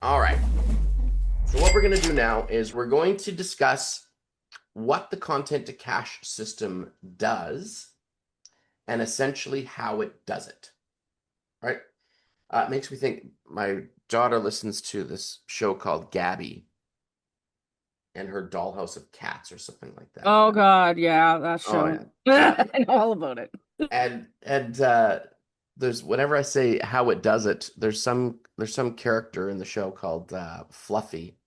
All right. So what we're going to do now is we're going to discuss what the content to cash system does and essentially how it does it. Right? It makes me think my daughter listens to this show called Gabby and her dollhouse of cats or something like that. Oh God, yeah, that Oh show. yeah. I know all about it. And there's whenever I say how it does it, there's some character in the show called Fluffy.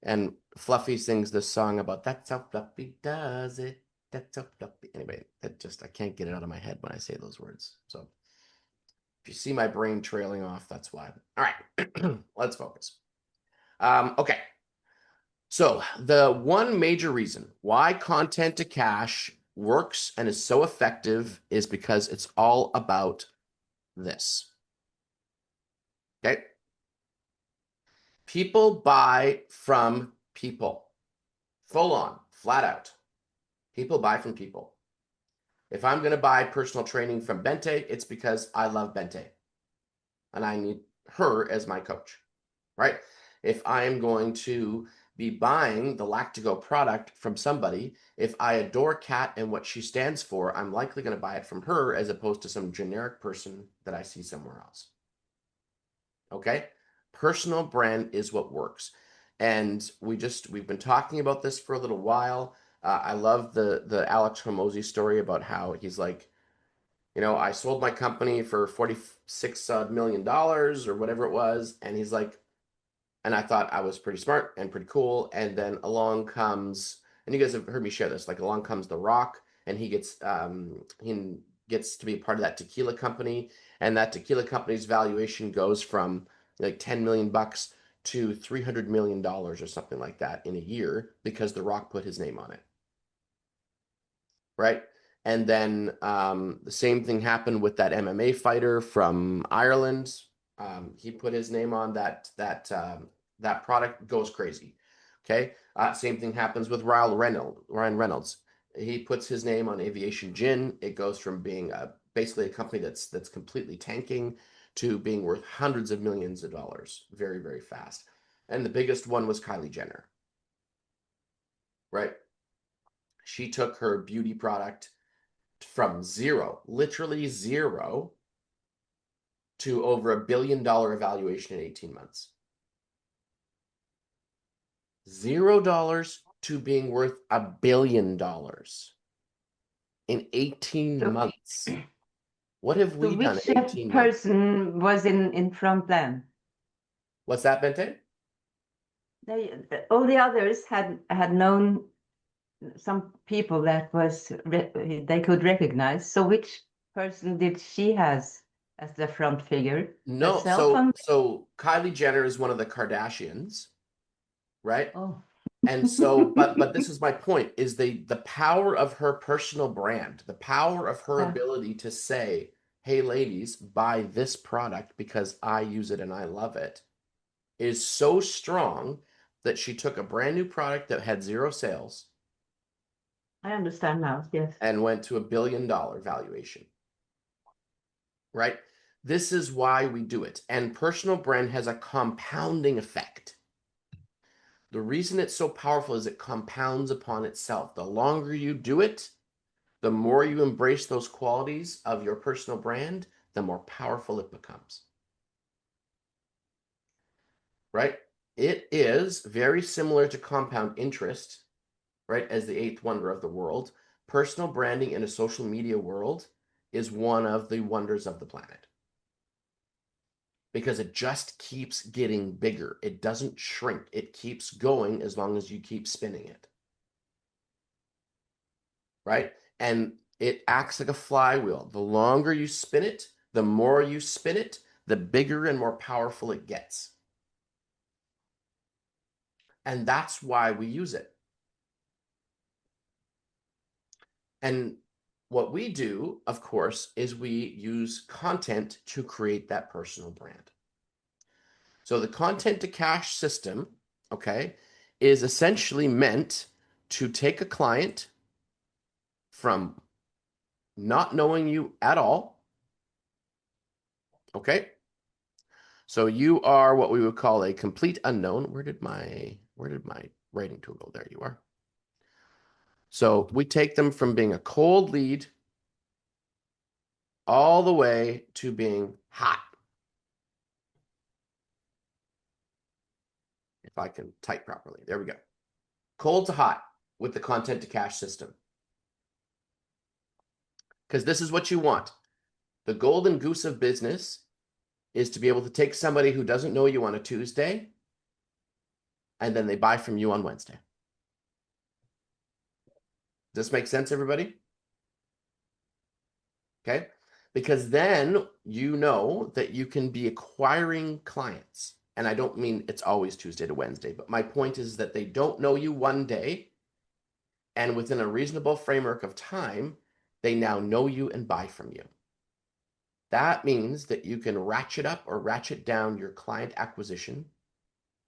And Fluffy sings this song about that's how Fluffy does it. That's how Fluffy. Anyway, I can't get it out of my head when I say those words. So if you see my brain trailing off, that's why. All right, let's focus. Okay, so the one major reason why content to cash works and is so effective is because it's all about this. Okay, people buy from people, full on, flat out. People buy from people. If I'm going to buy personal training from Bente, it's because I love Bente and I need her as my coach, right? If I am going to be buying the Lactigo product from somebody, if I adore Kat and what she stands for, I'm likely going to buy it from her as opposed to some generic person that I see somewhere else. Okay? Personal brand is what works. And we've been talking about this for a little while. I love the Alex Hormozy story about how he's like, I sold my company for 46 million dollars or whatever it was. And he's like, and I thought I was pretty smart and pretty cool. And then along comes, and you guys have heard me share this, like along comes The Rock, and he gets to be part of that tequila company. And that tequila company's valuation goes from like 10 million bucks to $300 million or something like that in a year because The Rock put his name on it, right? And then the same thing happened with that MMA fighter from Ireland. He put his name on that product goes crazy. Okay. Same thing happens with Ryan Reynolds. He puts his name on aviation gin. It goes from being basically a company that's completely tanking to being worth hundreds of millions of dollars very, very fast. And the biggest one was Kylie Jenner, right? She took her beauty product from zero, literally zero, to over $1 billion evaluation in 18 months. $0 to being worth $1 billion in 18 So, months. What have so we done which in 18 months? person was in front then? What's that, Bente? All the others had known some people that they could recognize. So which person did she has as the front figure No, herself? so Kylie Jenner is one of the Kardashians, right? Oh, And so, but this is my point, is the power of her personal brand, the power of her yeah, ability to say, hey ladies, buy this product because I use it and I love it, is so strong that she took a brand new product that had zero sales I understand now. Yes, and went to $1 billion valuation, right? This is why we do it. And personal brand has a compounding effect. The reason it's so powerful is it compounds upon itself. The longer you do it, the more you embrace those qualities of your personal brand, the more powerful it becomes. Right? It is very similar to compound interest, right? As the eighth wonder of the world. Personal branding in a social media world is one of the wonders of the planet because it just keeps getting bigger. It doesn't shrink, it keeps going as long as you keep spinning it, right? And it acts like a flywheel. The longer you spin it, the more you spin it, the bigger and more powerful it gets. And that's why we use it. And what we do, of course, is we use content to create that personal brand. So the content to cash system, okay, is essentially meant to take a client from not knowing you at all, okay? So you are what we would call a complete unknown. Where did my rating tool go? There you are. So we take them from being a cold lead all the way to being hot. If I can type properly. There we go. Cold to hot with the content to cash system. Because this is what you want. The golden goose of business is to be able to take somebody who doesn't know you on a Tuesday and then they buy from you on Wednesday. Does this make sense, everybody? Okay. Because then you know that you can be acquiring clients. And I don't mean it's always Tuesday to Wednesday, but my point is that they don't know you one day. And within a reasonable framework of time, they now know you and buy from you. That means that you can ratchet up or ratchet down your client acquisition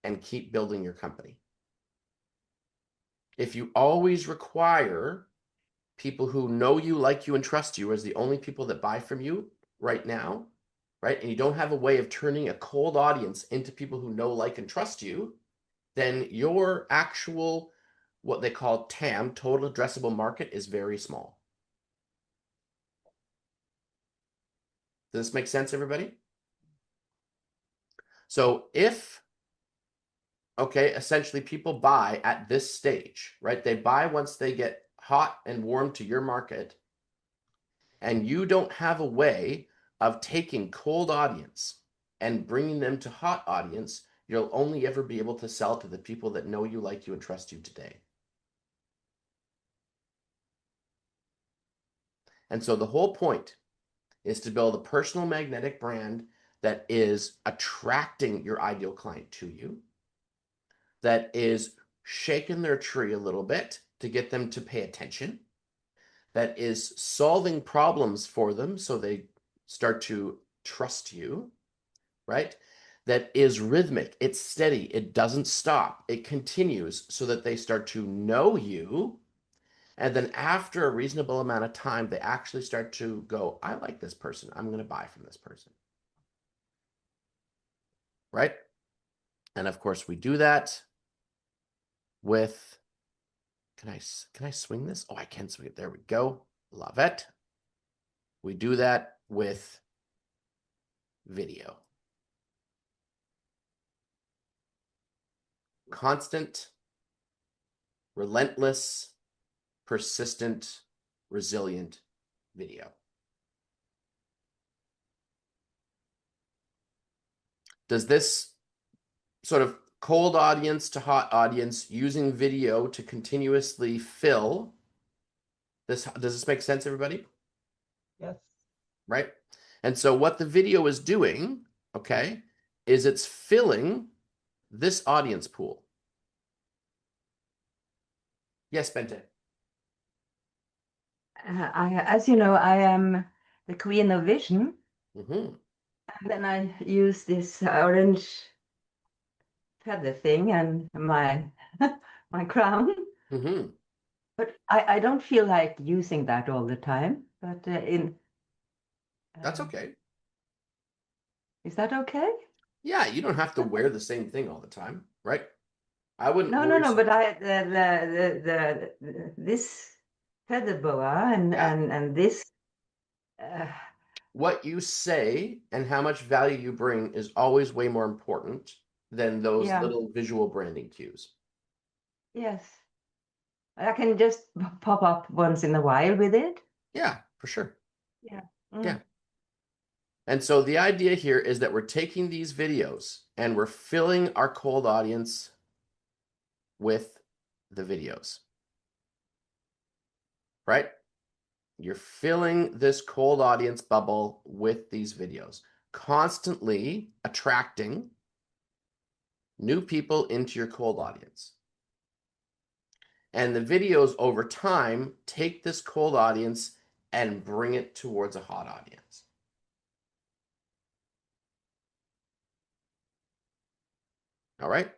and keep building your company. If you always require people who know you, like you, and trust you as the only people that buy from you right now, right? And you don't have a way of turning a cold audience into people who know, like, and trust you, then your actual, what they call TAM, total addressable market, is very small. Does this make sense, everybody? So if, okay, essentially people buy at this stage, right? They buy once they get hot and warm to your market, and you don't have a way of taking cold audience and bringing them to hot audience, you'll only ever be able to sell to the people that know you, like you, and trust you today. And so the whole point is to build a personal magnetic brand that is attracting your ideal client to you, that is shaking their tree a little bit to get them to pay attention, that is solving problems for them so they start to trust you, right? That is rhythmic, it's steady, it doesn't stop, it continues so that they start to know you. And then after a reasonable amount of time, they actually start to go, I like this person, I'm going to buy from this person, right? And of course, we do that with, can I swing this? Oh, I can swing it. There we go. Love it. We do that with video. Constant, relentless, persistent, resilient video. Does this sort of cold audience to hot audience using video to continuously fill this, does this make sense, everybody? Yes. Right? And so what the video is doing, okay, is it's filling this audience pool. Yes, Bente. As you know, I am the queen of vision. Mm-hmm. And then I use this orange feather thing and my my crown. Mm-hmm. But I don't feel like using that all the time. But That's okay. is that okay? Yeah, you don't have to wear the same thing all the time, right? I wouldn't No, no, worry no. so But much. this feather boa and Yeah. and this. Uh, What you say and how much value you bring is always way more important than those yeah. little visual branding cues. Yes. I can just pop up once in a while with it. Yeah, for sure. Yeah. Yeah. Mm. And so the idea here is that we're taking these videos and we're filling our cold audience with the videos, right? You're filling this cold audience bubble with these videos, constantly attracting new people into your cold audience. And the videos over time take this cold audience and bring it towards a hot audience. All right.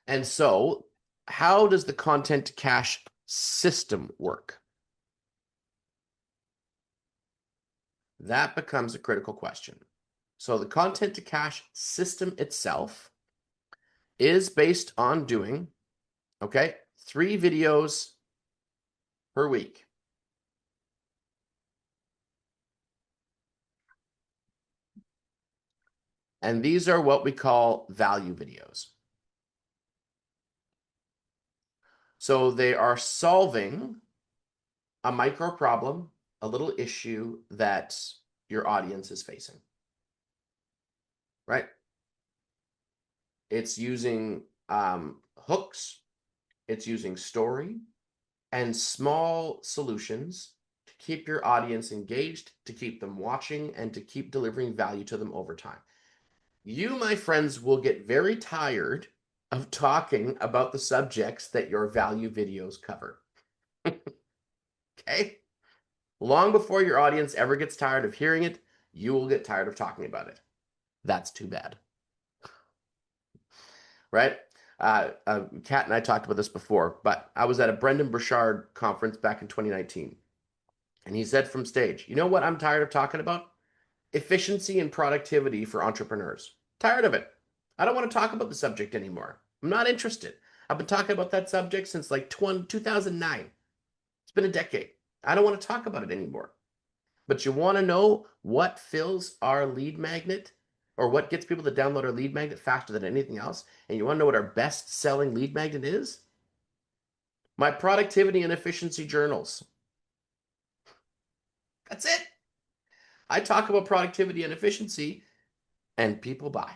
And so, how does the content to cash system work? That becomes a critical question. So the content to cache system itself is based on doing, okay, 3 videos per week. And these are what we call value videos. So they are solving a micro problem, a little issue that your audience is facing, right? It's using hooks, it's using story and small solutions to keep your audience engaged, to keep them watching, and to keep delivering value to them over time. You, my friends, will get very tired of talking about the subjects that your value videos cover. Okay? Long before your audience ever gets tired of hearing it, you will get tired of talking about it. That's too bad. Right? Kat and I talked about this before, but I was at a Brendan Burchard conference back in 2019. And he said from stage, you know what I'm tired of talking about? Efficiency and productivity for entrepreneurs. Tired of it. I don't want to talk about the subject anymore. I'm not interested. I've been talking about that subject since like 2009. It's been a decade. I don't want to talk about it anymore. But you want to know what fills our lead magnet or what gets people to download our lead magnet faster than anything else? And you want to know what our best selling lead magnet is? My productivity and efficiency journals. That's it. I talk about productivity and efficiency and people buy.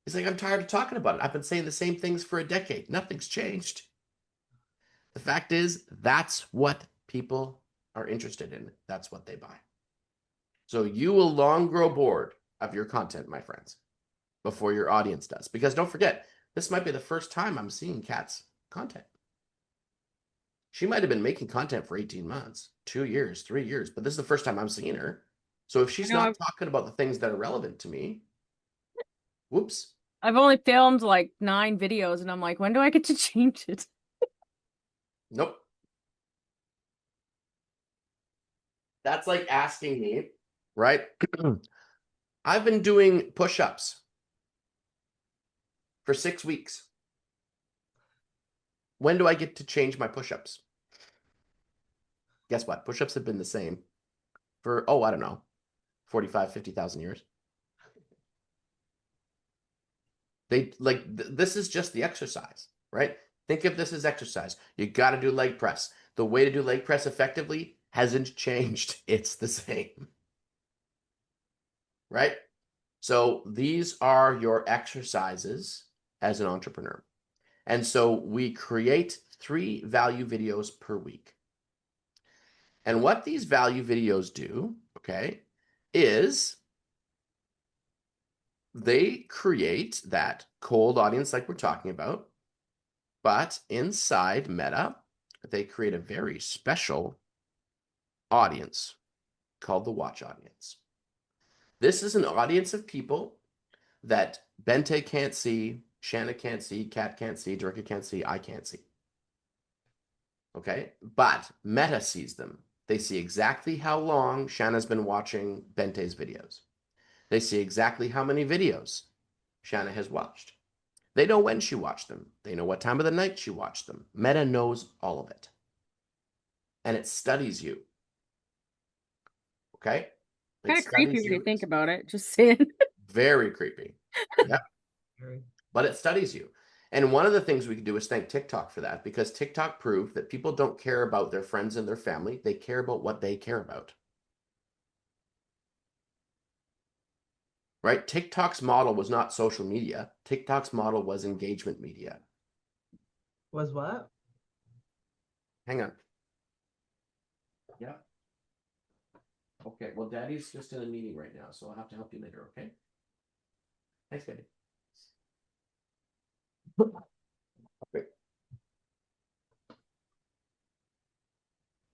He's like, I'm tired of talking about it. I've been saying the same things for a decade. Nothing's changed. The fact is, that's what people are interested in. That's what they buy. So you will long grow bored of your content, my friends, before your audience does. Because don't forget, this might be the first time I'm seeing Kat's content. She might have been making content for 18 months, 2 years, 3 years, but this is the first time I'm seeing her. So if she's not talking about the things that are relevant to me, whoops. I've only filmed like 9 videos and I'm like, when do I get to change it? Nope. That's like asking me, right? I've been doing push-ups for 6 weeks. When do I get to change my push-ups? Guess what? Push-ups have been the same for, I don't know, 45, 50,000 years. They like this is just the exercise, right? Think of this as exercise. You got to do leg press. The way to do leg press effectively hasn't changed. It's the same, right? So these are your exercises as an entrepreneur. And so we create 3 value videos per week. And what these value videos do, okay, is they create that cold audience like we're talking about, but inside Meta, they create a very special audience called the watch audience. This is an audience of people that Bente can't see, Shanna can't see, Kat can't see, Durka can't see, I can't see. Okay, but Meta sees them. They see exactly how long Shanna's been watching Bente's videos. They see exactly how many videos Shanna has watched. They know when she watched them. They know what time of the night she watched them. Meta knows all of it. And it studies you. Okay? Kind It of creepy studies when you you. think about it. Just saying. Very creepy. Yep. But it studies you. And one of the things we can do is thank TikTok for that, because TikTok proved that people don't care about their friends and their family. They care about what they care about. Right? TikTok's model was not social media. TikTok's model was engagement media. Was what? Hang on. Yeah. Okay. Well, Daddy's just in a meeting right now, so I'll have to help you later, okay? Thanks, baby. Okay.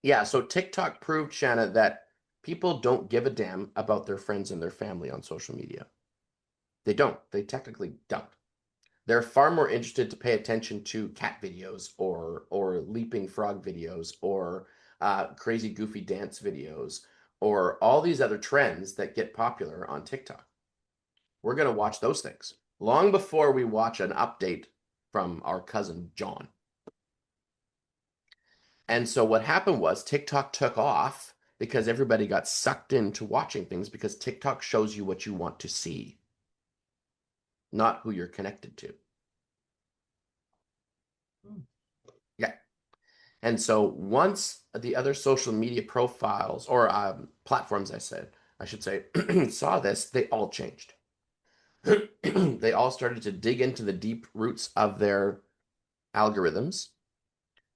Yeah, so TikTok proved, Shanna, that people don't give a damn about their friends and their family on social media. They don't. They technically don't. They're far more interested to pay attention to cat videos or leaping frog videos or crazy goofy dance videos or all these other trends that get popular on TikTok. We're going to watch those things long before we watch an update from our cousin John. And so what happened was TikTok took off because everybody got sucked into watching things because TikTok shows you what you want to see, not who you're connected to. Yeah. And so once the other social media profiles or platforms, I should say, saw this, they all changed. They all started to dig into the deep roots of their algorithms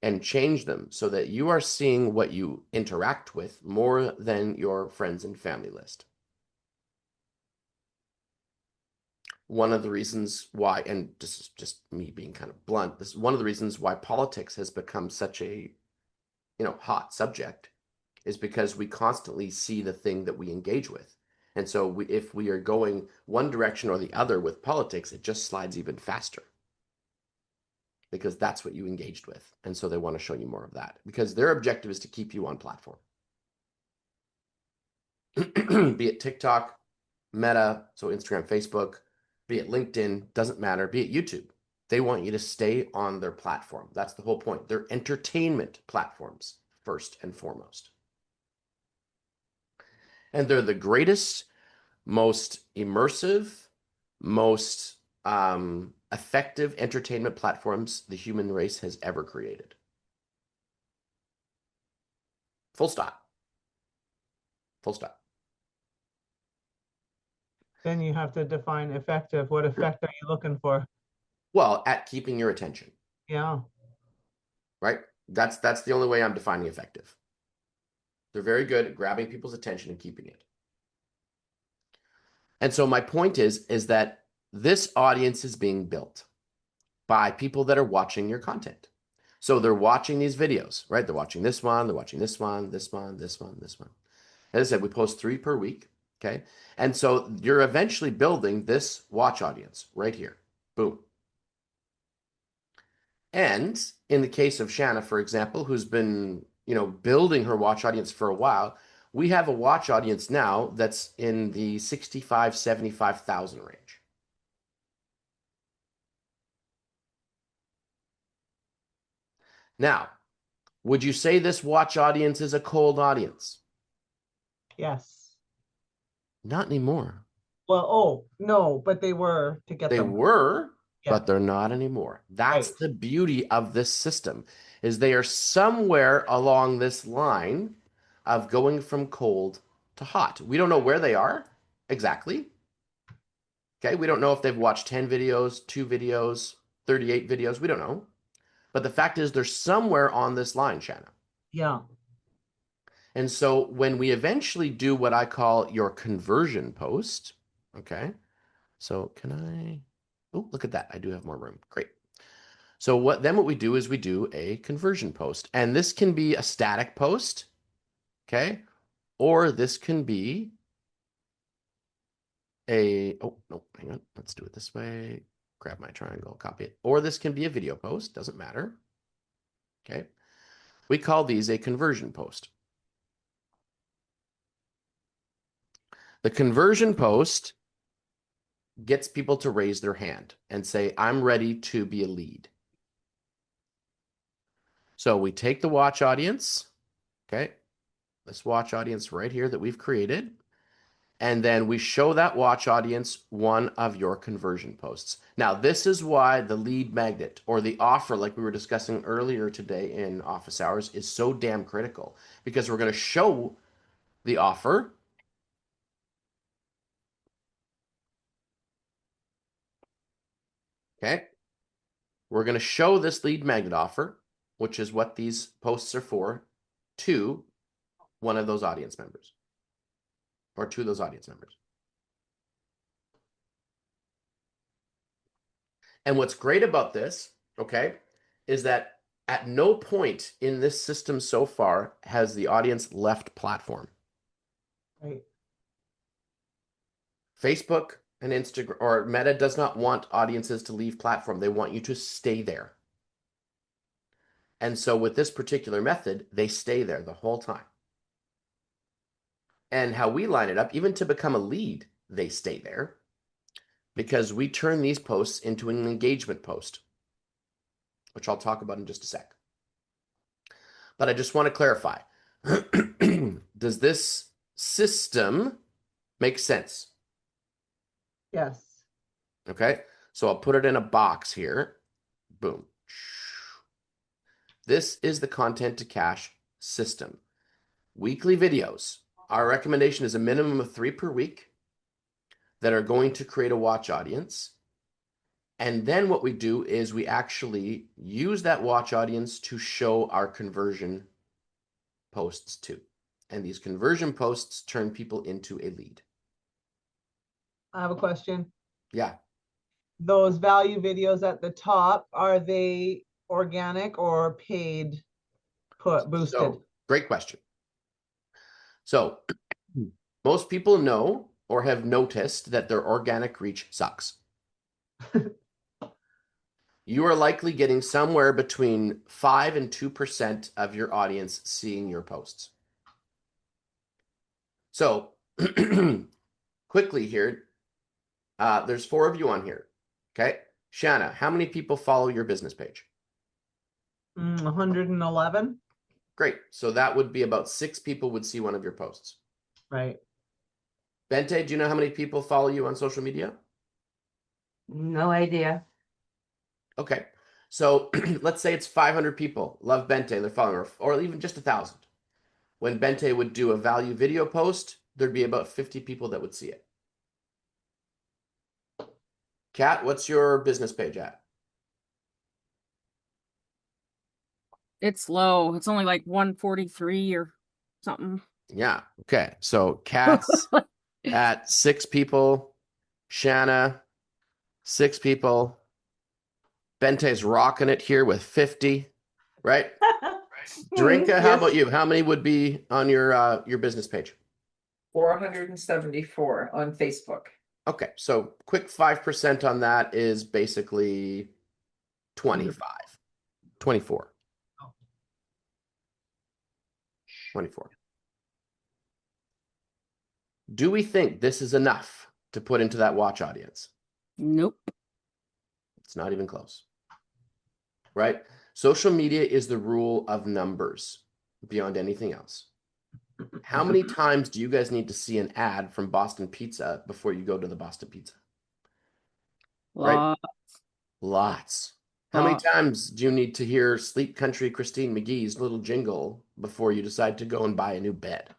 and change them so that you are seeing what you interact with more than your friends and family list. One of the reasons why, and this is just me being kind of blunt, this is one of the reasons why politics has become such a, hot subject, is because we constantly see the thing that we engage with. And so if we are going one direction or the other with politics, it just slides even faster because that's what you engaged with. And so they want to show you more of that because their objective is to keep you on platform. Be it TikTok, Meta, so Instagram, Facebook, be it LinkedIn, doesn't matter, be it YouTube. They want you to stay on their platform. That's the whole point. They're entertainment platforms, first and foremost. And they're the greatest, most immersive, most effective entertainment platforms the human race has ever created. Full stop. Full stop. Then you have to define effective. What effect are you looking for? Well, at keeping your attention, Yeah. right? That's the only way I'm defining effective. They're very good at grabbing people's attention and keeping it. And so my point is that this audience is being built by people that are watching your content. So they're watching these videos, right? They're watching this one, they're watching this one, this one, this one, this one. As I said, we post 3 per week, okay? And so you're eventually building this watch audience right here. Boom. And in the case of Shanna, for example, who's been, building her watch audience for a while, we have a watch audience now that's in the 65, 75,000 range. Now, would you say this watch audience is a cold audience? Yes. Not anymore. Well, oh, no, but they were to get They them. were, Yeah. but they're not anymore. That's Right. the beauty of this system, is they are somewhere along this line of going from cold to hot. We don't know where they are exactly. Okay, we don't know if they've watched 10 videos, 2 videos, 38 videos. We don't know. But the fact is, they're somewhere on this line, Shanna. Yeah. And so when we eventually do what I call your conversion post, okay, so can I, oh, look at that. I do have more room. Great. So what we do is we do a conversion post. And this can be a static post, okay? Or this can be oh, no, hang on. Let's do it this way. Grab my triangle, copy it. Or this can be a video post, doesn't matter. Okay. We call these a conversion post. The conversion post gets people to raise their hand and say, I'm ready to be a lead. So we take the watch audience, okay, this watch audience right here that we've created, and then we show that watch audience one of your conversion posts. Now, this is why the lead magnet or the offer, like we were discussing earlier today in office hours, is so damn critical, because we're going to show the offer. Okay. We're going to show this lead magnet offer, which is what these posts are for, to one of those audience members or to those audience members. And what's great about this, okay, is that at no point in this system so far has the audience left platform. Right. Facebook and Instagram or Meta does not want audiences to leave platform. They want you to stay there. And so with this particular method, they stay there the whole time. And how we line it up, even to become a lead, they stay there because we turn these posts into an engagement post, which I'll talk about in just a sec. But I just want to clarify, does this system make sense? Yes. Okay, so I'll put it in a box here. Boom. This is the content to cash system. Weekly videos. Our recommendation is a minimum of 3 per week that are going to create a watch audience. And then what we do is we actually use that watch audience to show our conversion posts too. And these conversion posts turn people into a lead. I have a question. Yeah. Those value videos at the top, are they organic or paid boosted? So, great question. So, most people know or have noticed that their organic reach sucks. You are likely getting somewhere between 5 and 2% of your audience seeing your posts. So, quickly here, there's 4 of you on here. Okay. Shanna, how many people follow your business page? 111. Great. So that would be about 6 people would see one of your posts. Right. Bente, do you know how many people follow you on social media? No idea. Okay. So let's say it's 500 people love Bente, they're following her, or even just 1,000. When Bente would do a value video post, there'd be about 50 people that would see it. Kat, what's your business page at? It's low. It's only like 143 or something. Yeah. Okay. So Kat's at 6 people. Shanna, 6 people. Bente's rocking it here with 50, right? Drinka, how about you? How many would be on your business page? 474 on Facebook. Okay, so quick 5% on that is basically 25, 24. 24. Do we think this is enough to put into that watch audience? Nope. It's not even close, right? Social media is the rule of numbers beyond anything else. How many times do you guys need to see an ad from Boston Pizza before you go to the Boston Pizza? Right? Lots. How many times do you need to hear Sleep Country Christine McGee's little jingle before you decide to go and buy a new bed?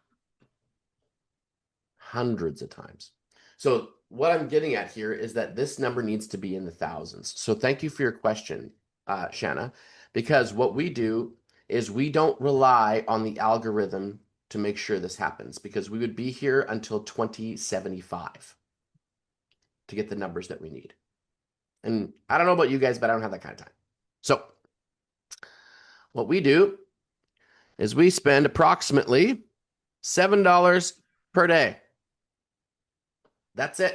Hundreds of times. So what I'm getting at here is that this number needs to be in the thousands. So thank you for your question, Shanna, because what we do is we don't rely on the algorithm to make sure this happens, because we would be here until 2075 to get the numbers that we need. And I don't know about you guys, but I don't have that kind of time. So what we do is we spend approximately $7 per day. That's it.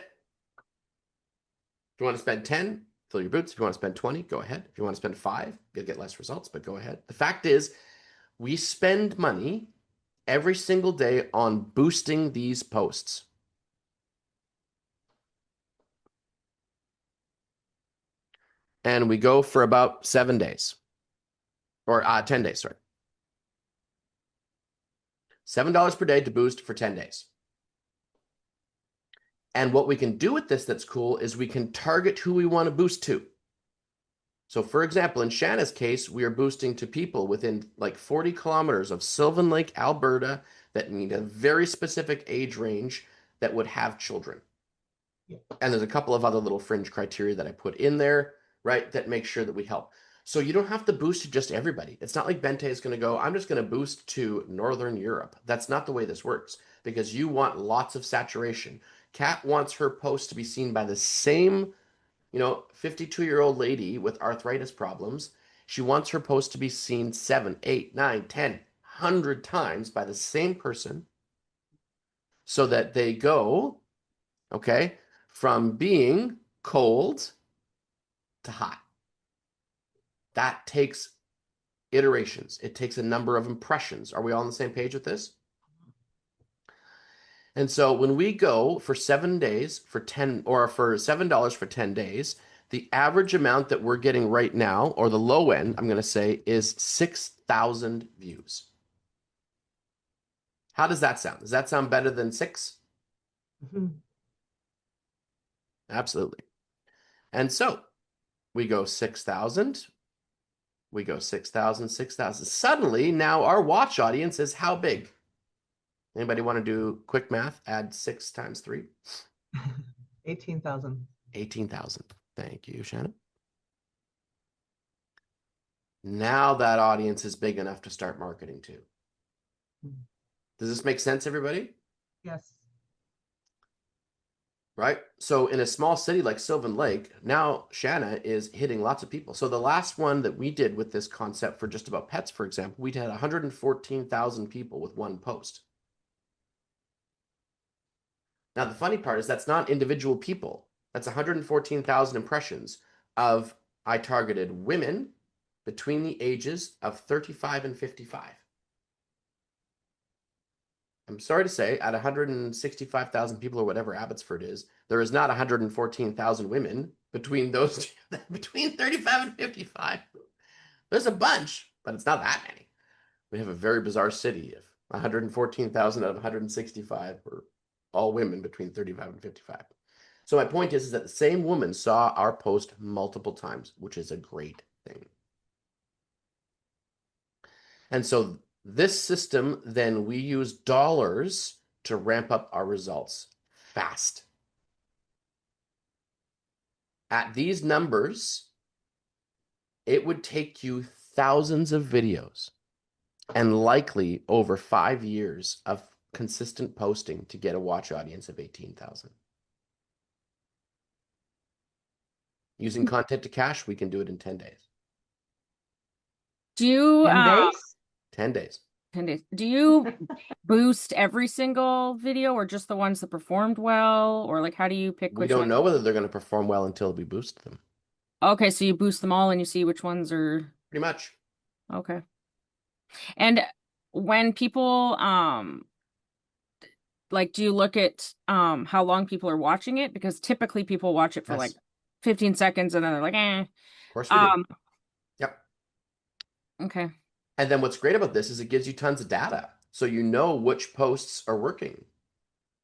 If you want to spend 10, fill your boots. If you want to spend 20, go ahead. If you want to spend 5, you'll get less results, but go ahead. The fact is, we spend money every single day on boosting these posts. And we go for about 7 days. Or 10 days, sorry. $7 per day to boost for 10 days. And what we can do with this that's cool is we can target who we want to boost to. So for example, in Shanna's case, we are boosting to people within like 40 kilometers of Sylvan Lake, Alberta, that need a very specific age range that would have children. Yeah. And there's a couple of other little fringe criteria that I put in there, right, that make sure that we help. So you don't have to boost to just everybody. It's not like Bente is going to go, I'm just going to boost to Northern Europe. That's not the way this works, because you want lots of saturation. Kat wants her post to be seen by the same 52-year-old lady with arthritis problems. She wants her post to be seen 7, 8, 9, 10, 100 times by the same person so that they go, okay, from being cold to hot. That takes iterations. It takes a number of impressions. Are we all on the same page with this? And so when we go for 7 days for 10 or for $7 for 10 days, the average amount that we're getting right now, or the low end, I'm going to say, is 6,000 views. How does that sound? Does that sound better than 6? Mhm. Absolutely. And so we go 6,000. We go 6,000, 6,000. Suddenly, now our watch audience is how big? Anybody want to do quick math? Add 6 times 3. 18,000. 18,000. Thank you, Shannon. Now that audience is big enough to start marketing to. Does this make sense, everybody? Yes. Right? So in a small city like Sylvan Lake, now Shanna is hitting lots of people. So the last one that we did with this concept for just about pets, for example, we had 114,000 people with one post. Now, the funny part is that's not individual people. That's 114,000 impressions of I targeted women between the ages of 35 and 55. I'm sorry to say, at 165,000 people or whatever Abbotsford is, there is not 114,000 women between those between 35 and 55. There's a bunch, but it's not that many. We have a very bizarre city of 114,000 out of 165 are all women between 35 and 55. So my point is that the same woman saw our post multiple times, which is a great thing. And so this system, then we use dollars to ramp up our results fast. At these numbers, it would take you thousands of videos and likely over 5 years of consistent posting to get a watch audience of 18,000. Using content to cash, we can do it in 10 days. Do you 10 days? 10 days. 10 days. Do you boost every single video or just the ones that performed well? Or like how do you pick We which don't ones? know whether they're going to perform well until we boost them. Okay, so you boost them all and you see which ones are Pretty much. okay. And when people like do you look at how long people are watching it? Because typically people watch it for Yes. like 15 seconds and then they're like, eh. Of course we do. Yep. Okay. And then what's great about this is it gives you tons of data. So you know which posts are working,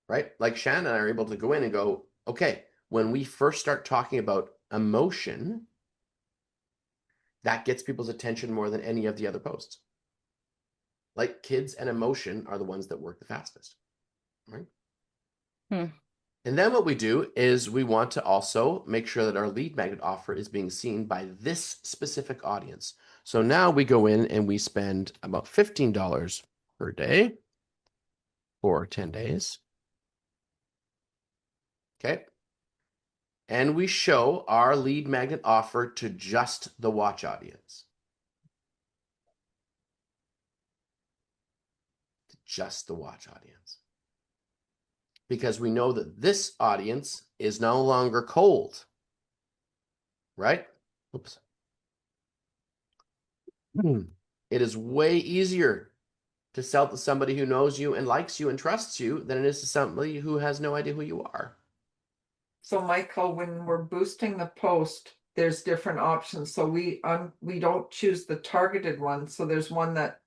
right? Like Shannon and I are able to go in and go, okay, when we first start talking about emotion, that gets people's attention more than any of the other posts. Like kids and emotion are the ones that work the fastest, right? Hmm. And then what we do is we want to also make sure that our lead magnet offer is being seen by this specific audience. So now we go in and we spend about $15 per day for 10 days. Okay. And we show our lead magnet offer to just the watch audience. Just the watch audience. Because we know that this audience is no longer cold, right? Oops. It is way easier to sell to somebody who knows you and likes you and trusts you than it is to somebody who has no idea who you are. So Michael, when we're boosting the post, there's different options. So we don't choose the targeted one. So there's one that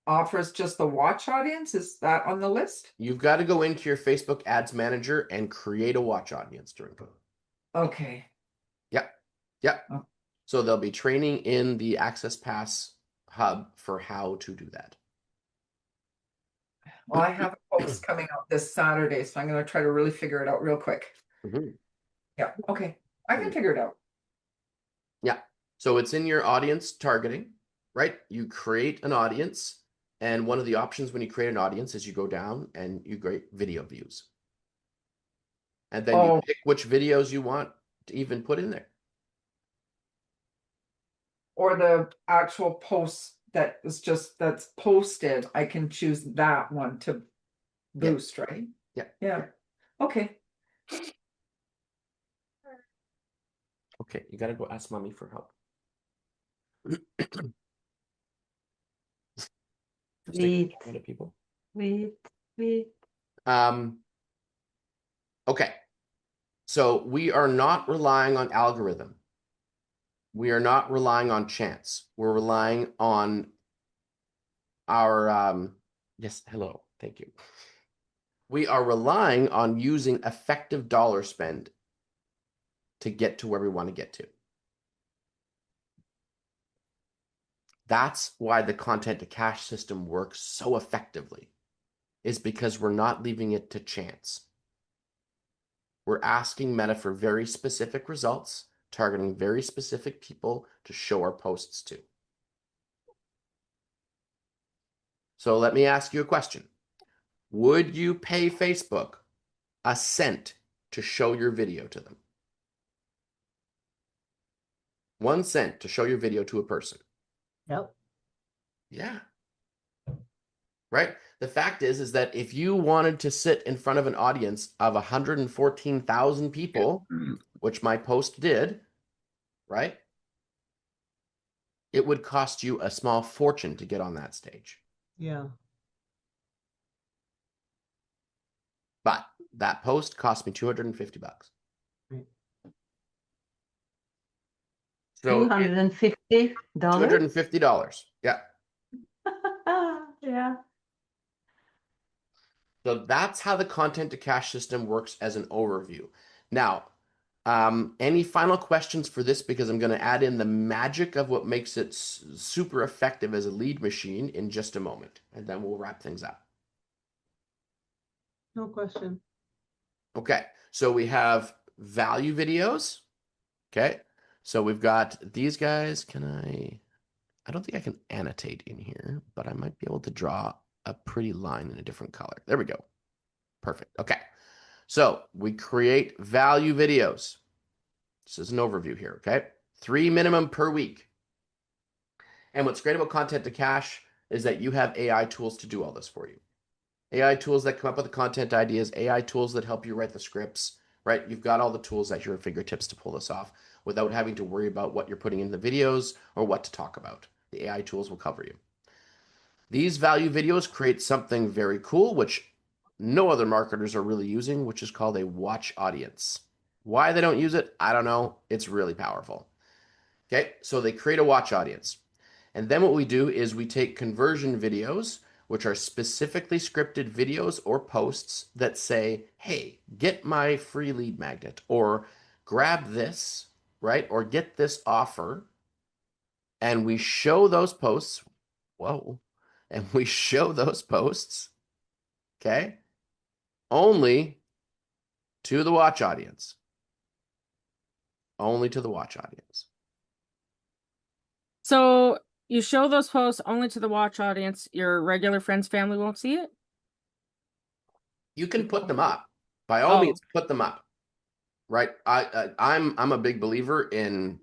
offers just the watch audience. Is that on the list? You've got to go into your Facebook ads manager and create a watch audience during COVID. Okay. Yep. Yep. Oh. So there'll be training in the Access Pass hub for how to do that. Well, I have a post coming out this Saturday, so I'm going to try to really figure it out real quick. Mm-hmm. Yeah. Okay. I can figure it out. Yeah. So it's in your audience targeting, right? You create an audience. And one of the options when you create an audience is you go down and you create video views. And then you pick which videos you want to even put in there. Or the actual post that's posted, I can choose that one to boost, right? Yeah. Yeah. Okay. Okay, you gotta go ask mommy for help. Sweet. Other people. Sweet, sweet. Okay. So we are not relying on algorithm. We are not relying on chance. We're relying on our, yes, hello, thank you. We are relying on using effective dollar spend to get to where we want to get to. That's why the content to cash system works so effectively, is because we're not leaving it to chance. We're asking Meta for very specific results, targeting very specific people to show our posts to. So let me ask you a question. Would you pay Facebook a cent to show your video to them? 1 cent to show your video to a person? Yep. Yeah. Right? The fact is that if you wanted to sit in front of an audience of 114,000 people, which my post did, right? It would cost you a small fortune to get on that stage. Yeah. But that post cost me $250. Right. So $250? $250. Yeah. Yeah. So that's how the content to cash system works as an overview. Now, any final questions for this? Because I'm going to add in the magic of what makes it super effective as a lead machine in just a moment, and then we'll wrap things up. No question. Okay, so we have value videos. Okay, so we've got these guys. I don't think I can annotate in here, but I might be able to draw a pretty line in a different color. There we go. Perfect. Okay, so we create value videos. This is an overview here, okay? 3 minimum per week. And what's great about content to cash is that you have AI tools to do all this for you. AI tools that come up with the content ideas, AI tools that help you write the scripts, right? You've got all the tools at your fingertips to pull this off without having to worry about what you're putting in the videos or what to talk about. The AI tools will cover you. These value videos create something very cool, which no other marketers are really using, which is called a watch audience. Why they don't use it, I don't know. It's really powerful. Okay, so they create a watch audience. And then what we do is we take conversion videos, which are specifically scripted videos or posts that say, hey, get my free lead magnet, or grab this, right? Or get this offer. And we show those posts. Whoa. And we show those posts, okay, only to the watch audience. Only to the watch audience. So you show those posts only to the watch audience. Your regular friends, family won't see it? You can put them up. By all Oh. means, put them up. Right? I'm a big believer in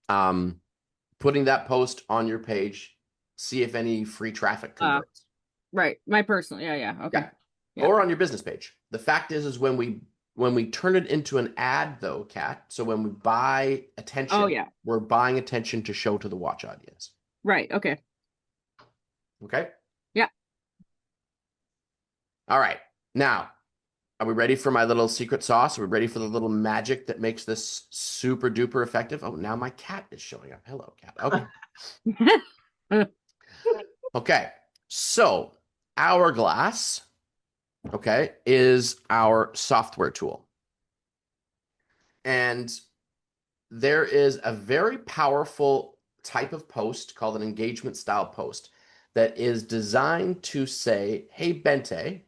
putting that post on your page, see if any free traffic converts. Right. My personal. Yeah. Okay. Yeah. Yeah. Or on your business page. The fact is when we turn it into an ad though, Kat, so when we buy attention, Oh, yeah. we're buying attention to show to the watch audience. Right. Okay. Okay? Yeah. All right. Now, are we ready for my little secret sauce? Are we ready for the little magic that makes this super duper effective? Oh, now my cat is showing up. Hello, cat. Okay. Okay. So, Hourglass, okay, is our software tool. And there is a very powerful type of post called an engagement style post that is designed to say, hey, Bente,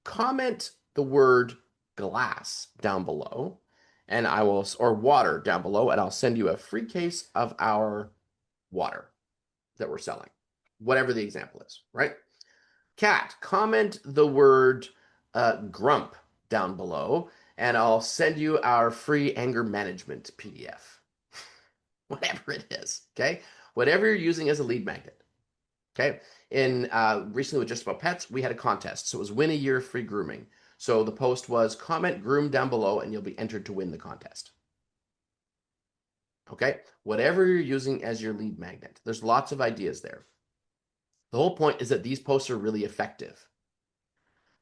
comment the word glass down below, and I will, or water down below, and I'll send you a free case of our water that we're selling, whatever the example is, right? Cat, comment the word grump down below, and I'll send you our free anger management PDF. Whatever it is, okay? Whatever you're using as a lead magnet, okay? In recently with Just About Pets, we had a contest. So it was win a year free grooming. So the post was comment groom down below and you'll be entered to win the contest. Okay? Whatever you're using as your lead magnet. There's lots of ideas there. The whole point is that these posts are really effective.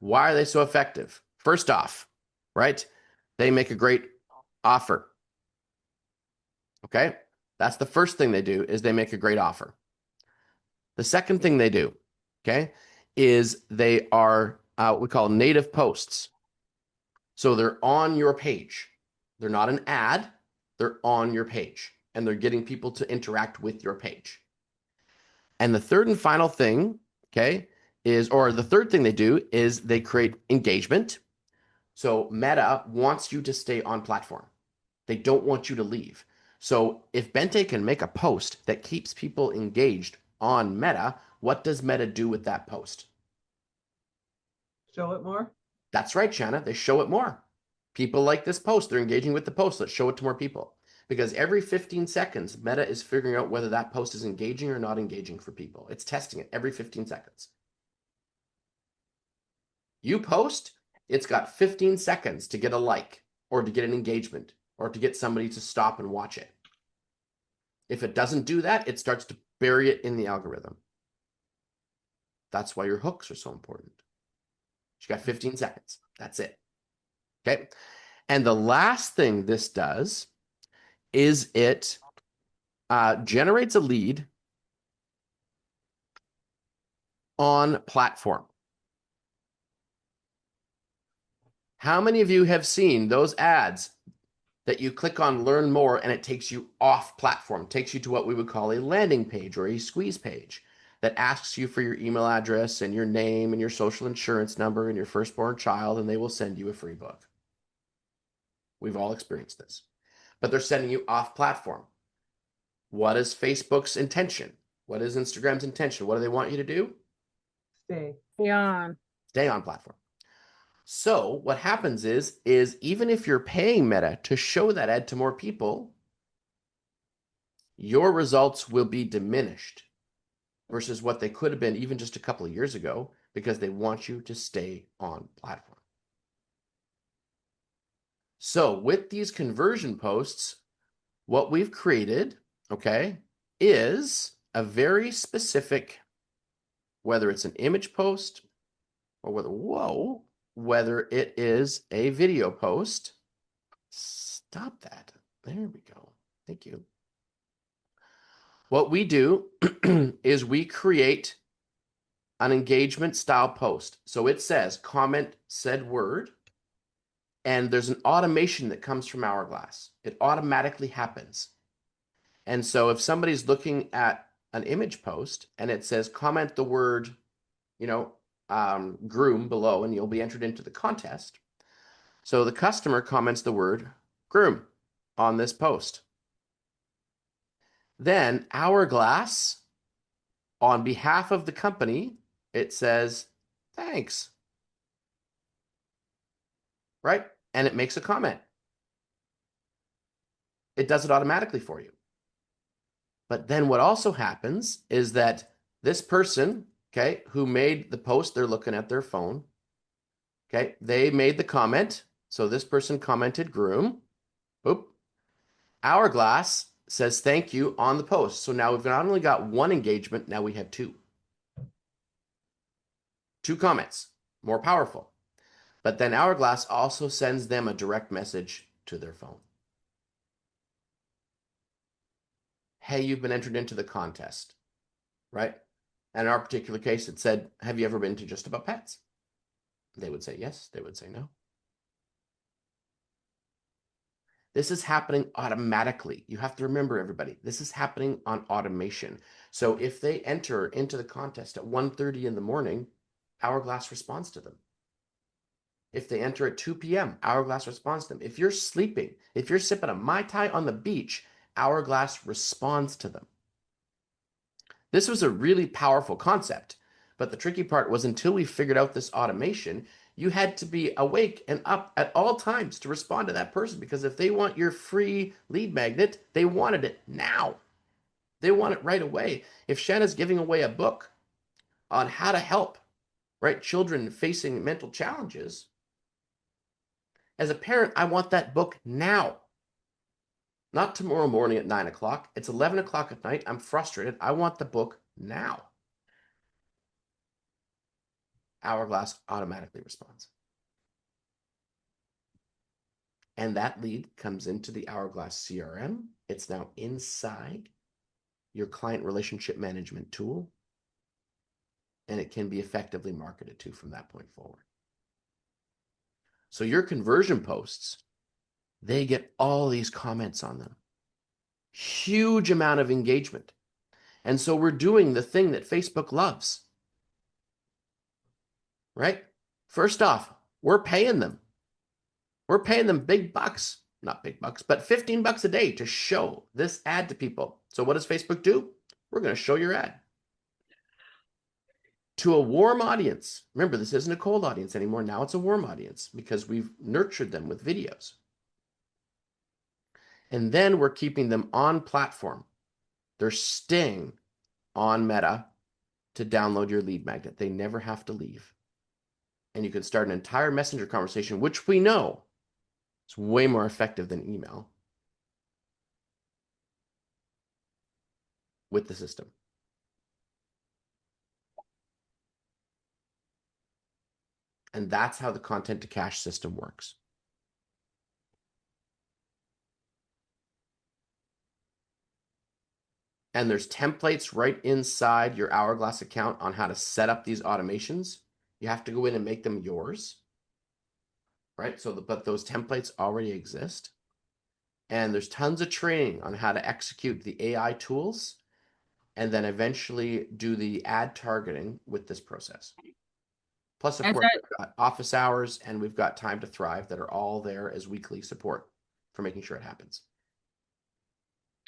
Why are they so effective? First off, right? They make a great offer. Okay? That's the first thing they do is they make a great offer. The second thing they do, okay, is they are what we call native posts. So they're on your page. They're not an ad. They're on your page and they're getting people to interact with your page. And the third and final thing, okay, the third thing they do is they create engagement. So Meta wants you to stay on platform. They don't want you to leave. So if Bente can make a post that keeps people engaged on Meta, what does Meta do with that post? Show it more. That's right, Shanna. They show it more. People like this post. They're engaging with the post. Let's show it to more people. Because every 15 seconds, Meta is figuring out whether that post is engaging or not engaging for people. It's testing it every 15 seconds. You post, it's got 15 seconds to get a like or to get an engagement or to get somebody to stop and watch it. If it doesn't do that, it starts to bury it in the algorithm. That's why your hooks are so important. You got 15 seconds. That's it. Okay. And the last thing this does is it generates a lead on platform. How many of you have seen those ads that you click on learn more and it takes you off platform, takes you to what we would call a landing page or a squeeze page that asks you for your email address and your name and your social insurance number and your firstborn child, and they will send you a free book. We've all experienced this, but they're sending you off platform. What is Facebook's intention? What is Instagram's intention? What do they want you to do? Stay. Yeah. Stay on platform. So what happens is even if you're paying Meta to show that ad to more people, your results will be diminished versus what they could have been even just a couple of years ago because they want you to stay on platform. So with these conversion posts, what we've created, okay, is a very specific, whether it's an image post or whether it is a video post. Stop that. There we go. Thank you. What we do is we create an engagement style post. So it says comment said word, and there's an automation that comes from Hourglass. It automatically happens. And so if somebody's looking at an image post and it says comment the word, groom below, and you'll be entered into the contest. So the customer comments the word groom on this post. Then Hourglass, on behalf of the company, it says, thanks. Right? And it makes a comment. It does it automatically for you. But then what also happens is that this person, okay, who made the post, they're looking at their phone. Okay, they made the comment. So this person commented groom. Boop. Hourglass says thank you on the post. So now we've not only got one engagement, now we have two. Two comments, more powerful. But then Hourglass also sends them a direct message to their phone. Hey, you've been entered into the contest, right? And in our particular case, it said, have you ever been to Just About Pets? They would say yes. They would say no. This is happening automatically. You have to remember, everybody, this is happening on automation. So if they enter into the contest at 1:30 in the morning, Hourglass responds to them. If they enter at 2 p.m., Hourglass responds to them. If you're sleeping, if you're sipping a Mai Tai on the beach, Hourglass responds to them. This was a really powerful concept, but the tricky part was until we figured out this automation, you had to be awake and up at all times to respond to that person, because if they want your free lead magnet, they wanted it now. They want it right away. If Shanna's giving away a book on how to help, right, children facing mental challenges, as a parent, I want that book now. Not tomorrow morning at 9 o'clock. It's 11 o'clock at night. I'm frustrated. I want the book now. Hourglass automatically responds. And that lead comes into the Hourglass CRM. It's now inside your client relationship management tool, and it can be effectively marketed to from that point forward. So your conversion posts, they get all these comments on them. Huge amount of engagement. And so we're doing the thing that Facebook loves, right? First off, we're paying them. We're paying them big bucks, not big bucks, but 15 bucks a day to show this ad to people. So what does Facebook do? We're going to show your ad to a warm audience. Remember, this isn't a cold audience anymore. Now it's a warm audience because we've nurtured them with videos. And then we're keeping them on platform. They're staying on Meta to download your lead magnet. They never have to leave. And you can start an entire messenger conversation, which we know is way more effective than email, with the system. And that's how the content to cash system works. And there's templates right inside your Hourglass account on how to set up these automations. You have to go in and make them yours, right? So, but those templates already exist. And there's tons of training on how to execute the AI tools and then eventually do the ad targeting with this process. Plus, of course, we've got office hours and we've got Time to Thrive that are all there as weekly support for making sure it happens.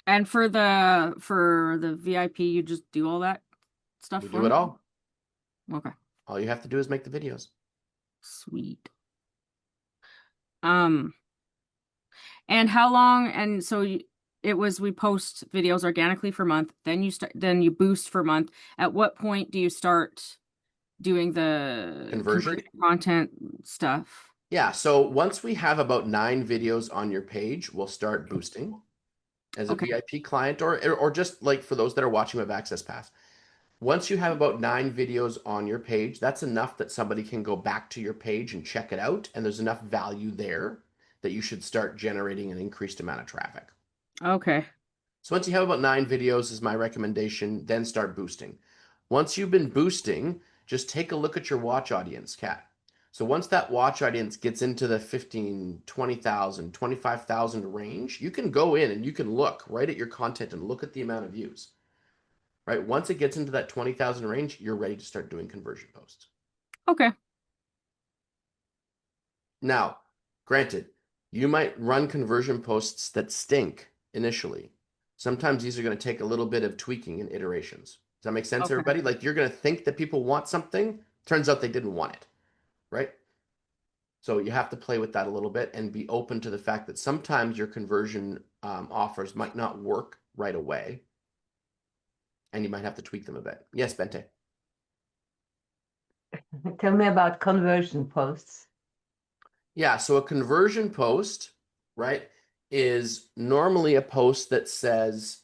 And for the VIP, you just do all that stuff We for do it me? all. Okay. All you have to do is make the videos. Sweet. And how long? And so it was we post videos organically for a month, then you boost for a month. At what point do you start doing the Conversion content stuff? Yeah, so once we have about 9 videos on your page, we'll start boosting as a VIP client or just like for those that are watching with Access Pass. Once you have about 9 videos on your page, that's enough that somebody can go back to your page and check it out. And there's enough value there that you should start generating an increased amount of traffic. Okay. So once you have about 9 videos is my recommendation, then start boosting. Once you've been boosting, just take a look at your watch audience, Kat. So once that watch audience gets into the 15, 20,000, 25,000 range, you can go in and you can look right at your content and look at the amount of views. Right? Once it gets into that 20,000 range, you're ready to start doing conversion posts. Okay. Now, granted, you might run conversion posts that stink initially. Sometimes these are going to take a little bit of tweaking and iterations. Does that make sense, everybody? Like you're going to think that people want something, turns out they didn't want it, right? So you have to play with that a little bit and be open to the fact that sometimes your conversion offers might not work right away. And you might have to tweak them a bit. Yes, Bente. Tell me about conversion posts. Yeah, so a conversion post, right, is normally a post that says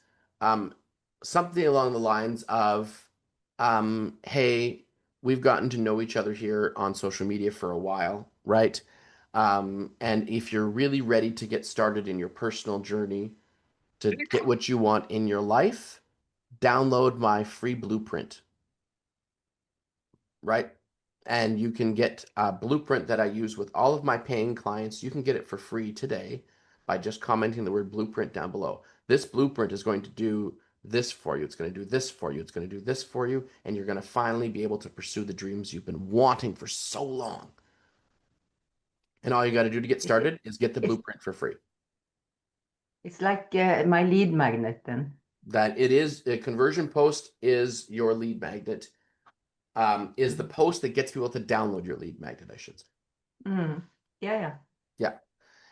something along the lines of, hey, we've gotten to know each other here on social media for a while, right? And if you're really ready to get started in your personal journey to get what you want in your life, download my free blueprint, right? And you can get a blueprint that I use with all of my paying clients. You can get it for free today by just commenting the word blueprint down below. This blueprint is going to do this for you. It's going to do this for you. It's going to do this for you. And you're going to finally be able to pursue the dreams you've been wanting for so long. And all you got to do to get started is get the blueprint for free. It's like my lead magnet then. That it is a conversion post is your lead magnet, is the post that gets people to download your lead magnet, I should say. Yeah.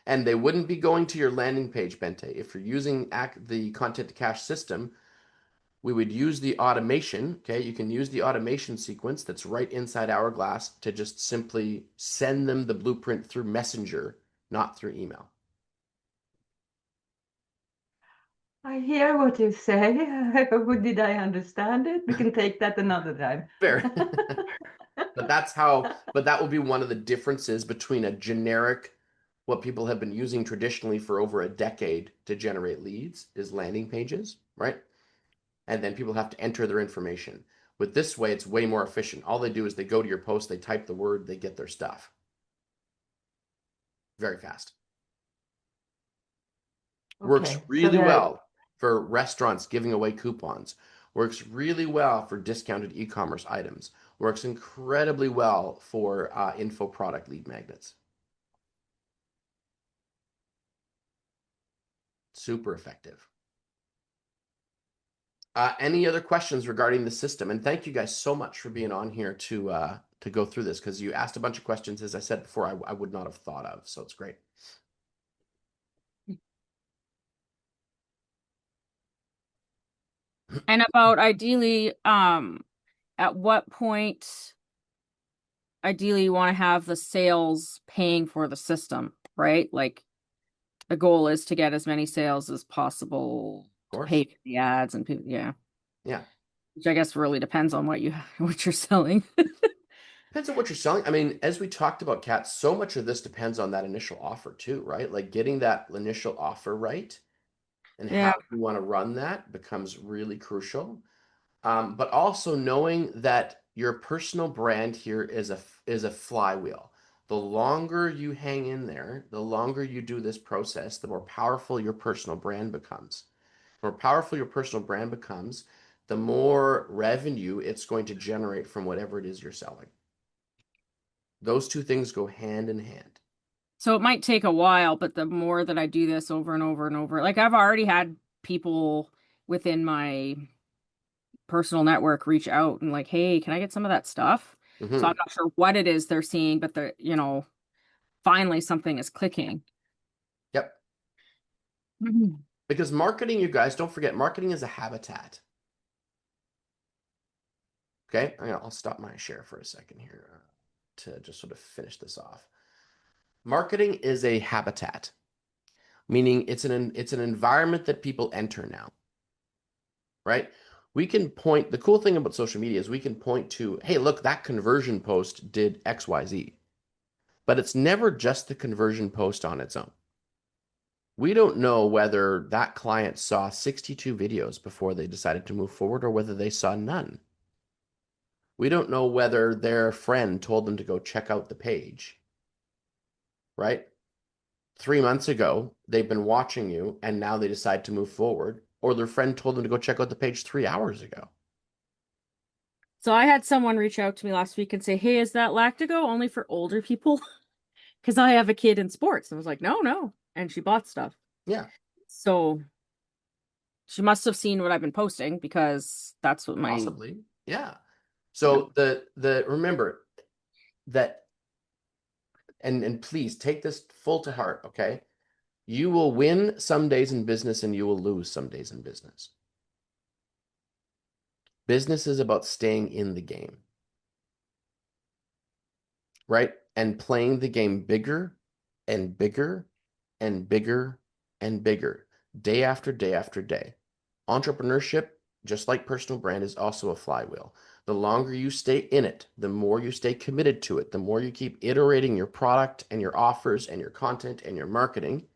And they wouldn't be going to your landing page, Bente. If you're using the content to cash system, we would use the automation. Okay, you can use the automation sequence that's right inside Hourglass to just simply send them the blueprint through Messenger, not through email. I hear what you say. Did I understand it? We can take that another time. Fair. But that will be one of the differences between a generic, what people have been using traditionally for over a decade to generate leads is landing pages, right? And then people have to enter their information. With this way, it's way more efficient. All they do is they go to your post, they type the word, they get their stuff. Very fast. Works Okay, so really there, well for restaurants giving away coupons. Works really well for discounted e-commerce items. Works incredibly well for info product lead magnets. Super effective. Any other questions regarding the system? And thank you guys so much for being on here to go through this, because you asked a bunch of questions, as I said before, I would not have thought of. So it's great. And about ideally, at what point ideally you want to have the sales paying for the system, right? Like the goal is to get as many sales as possible Of to course. pay for the ads and people, yeah. Yeah. Which I guess really depends on what you're selling. Depends on what you're selling. I mean, as we talked about, Kat, so much of this depends on that initial offer too, right? Like getting that initial offer right and Yeah. how you want to run that becomes really crucial. But also knowing that your personal brand here is a flywheel. The longer you hang in there, the longer you do this process, the more powerful your personal brand becomes. The more powerful your personal brand becomes, the more revenue it's going to generate from whatever it is you're selling. Those two things go hand in hand. So it might take a while, but the more that I do this over and over and over, like I've already had people within my personal network reach out and like, hey, can I get some of that stuff? So I'm Mhm. not sure what it is they're seeing, but finally something is clicking. Yep. Because marketing, you guys, don't forget, marketing is a habitat. Okay, I'll stop my share for a second here to just sort of finish this off. Marketing is a habitat, meaning it's an environment that people enter now, right? We can point, the cool thing about social media is we can point to, hey, look, that conversion post did XYZ, but it's never just the conversion post on its own. We don't know whether that client saw 62 videos before they decided to move forward or whether they saw none. We don't know whether their friend told them to go check out the page, right? 3 months ago, they've been watching you and now they decide to move forward, or their friend told them to go check out the page 3 hours ago. So I had someone reach out to me last week and say, hey, is that Lactigo only for older people? Because I have a kid in sports. And I was like, no. And she bought stuff. Yeah. So she must have seen what I've been posting because that's what my Possibly. Yeah. So the remember that, and please take this full to heart, okay? You will win some days in business and you will lose some days in business. Business is about staying in the game, right? And playing the game bigger and bigger and bigger and bigger, day after day after day. Entrepreneurship, just like personal brand, is also a flywheel. The longer you stay in it, the more you stay committed to it, the more you keep iterating your product and your offers and your content and your marketing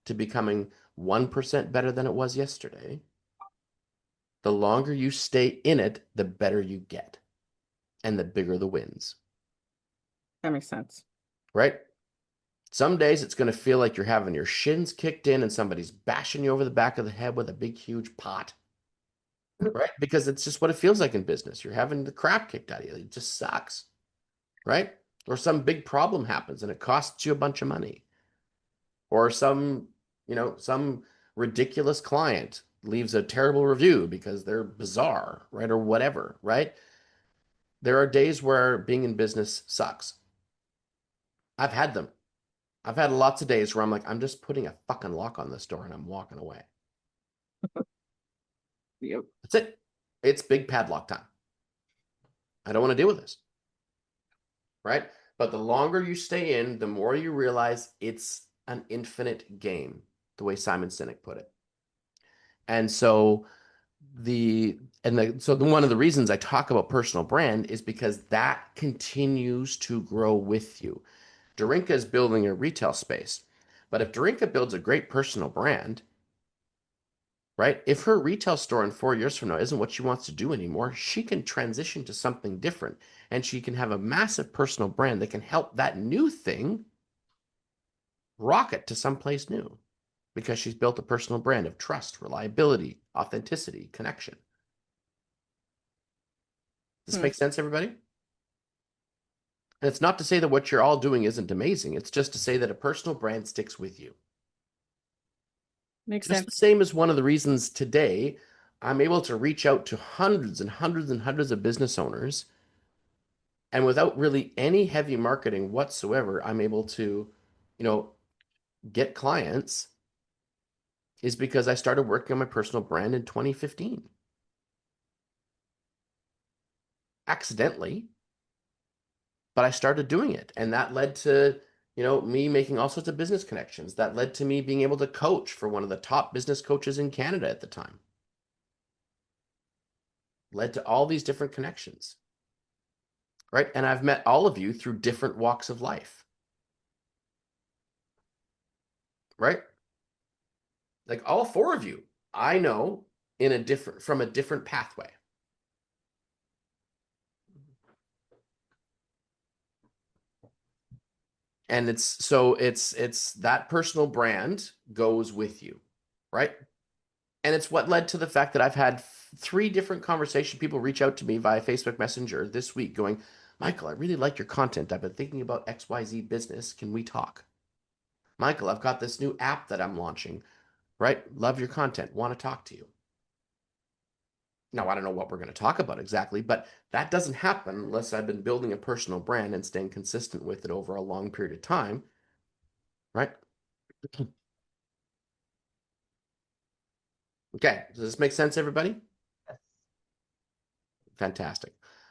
to becoming 1% better than it was yesterday. The longer you stay in it, the better you get and the bigger the wins. that makes sense. Right? Some days it's going to feel like you're having your shins kicked in and somebody's bashing you over the back of the head with a big, huge pot. Right? Because it's just what it feels like in business. You're having the crap kicked out of you. It just sucks. Right? Or some big problem happens and it costs you a bunch of money. Or some ridiculous client leaves a terrible review because they're bizarre, right? Or whatever, right? There are days where being in business sucks. I've had them. I've had lots of days where I'm like, I'm just putting a fucking lock on this door and I'm walking away. Yep. That's it. It's big padlock time. I don't want to deal with this. Right? But the longer you stay in, the more you realize it's an infinite game, the way Simon Sinek put it. And so one of the reasons I talk about personal brand is because that continues to grow with you. Darinka is building a retail space, but if Darinka builds a great personal brand, right? If her retail store in 4 years from now isn't what she wants to do anymore, she can transition to something different, and she can have a massive personal brand that can help that new thing rocket to someplace new because she's built a personal brand of trust, reliability, authenticity, connection. Does this make sense, everybody? And it's not to say that what you're all doing isn't amazing. It's just to say that a personal brand sticks with you. Makes Just sense. the same as one of the reasons today I'm able to reach out to hundreds and hundreds and hundreds of business owners, and without really any heavy marketing whatsoever, I'm able to, get clients, is because I started working on my personal brand in 2015. Accidentally, but I started doing it. And that led to, me making all sorts of business connections. That led to me being able to coach for one of the top business coaches in Canada at the time. Led to all these different connections, right? And I've met all of you through different walks of life, right? Like all four of you, I know from a different pathway. And it's that personal brand goes with you, right? And it's what led to the fact that I've had 3 different conversation people reach out to me via Facebook Messenger this week going, Michael, I really like your content. I've been thinking about XYZ business. Can we talk? Michael, I've got this new app that I'm launching, right? Love your content. Want to talk to you. Now, I don't know what we're going to talk about exactly, but that doesn't happen unless I've been building a personal brand and staying consistent with it over a long period of time, right? Okay, does this make sense, everybody? Yes. Fantastic.